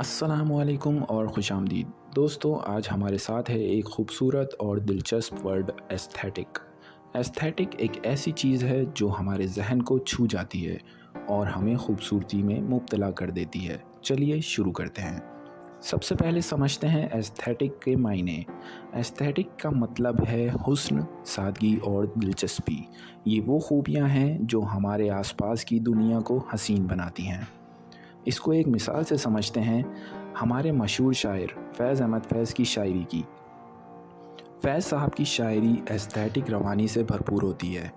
अस्सलाम वालेकुम और खुश आमदीद दोस्तों। आज हमारे साथ है एक खूबसूरत और दिलचस्प वर्ड एस्थेटिक। एस्थेटिक एक ऐसी चीज़ है जो हमारे जहन को छू जाती है और हमें खूबसूरती में मुब्तला कर देती है। चलिए शुरू करते हैं। सबसे पहले समझते हैं एस्थेटिक के मायने। एस्थेटिक का मतलब है हुस्न, सादगी और दिलचस्पी। ये वो खूबियाँ हैं जो हमारे आसपास की दुनिया को हसीन बनाती हैं। इसको एक मिसाल से समझते हैं, हमारे मशहूर शायर फैज़ अहमद फैज़ की शायरी की। फैज़ साहब की शायरी एस्थेटिक रवानी से भरपूर होती है।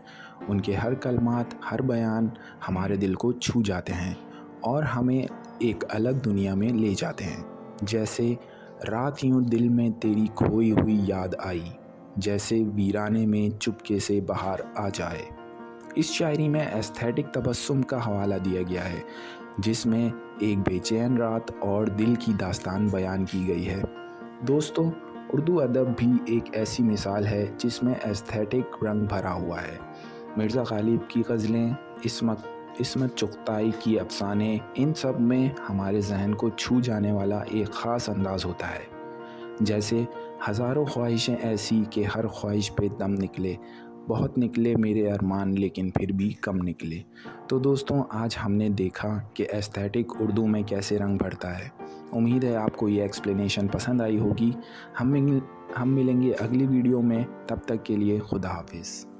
उनके हर कलमात, हर बयान हमारे दिल को छू जाते हैं और हमें एक अलग दुनिया में ले जाते हैं। जैसे रात यूं दिल में तेरी खोई हुई याद आई, जैसे वीराने में चुपके से बाहर आ जाए। इस शायरी में एस्थेटिक तबस्सुम का हवाला दिया गया है, जिसमें एक बेचैन रात और दिल की दास्तान बयान की गई है। दोस्तों, उर्दू अदब भी एक ऐसी मिसाल है जिसमें एस्थेटिक रंग भरा हुआ है। मिर्ज़ा गालिब की ग़ज़लें, इस्मत चुग़ताई की अफ़साने, इन सब में हमारे जहन को छू जाने वाला एक ख़ास अंदाज़ होता है। जैसे हज़ारों ख्वाहिशें ऐसी कि हर ख्वाहिश पे दम निकले, बहुत निकले मेरे अरमान लेकिन फिर भी कम निकले। तो दोस्तों, आज हमने देखा कि एस्थेटिक उर्दू में कैसे रंग भरता है। उम्मीद है आपको ये एक्सप्लेनेशन पसंद आई होगी। हम मिलेंगे अगली वीडियो में। तब तक के लिए खुदा हाफिज़।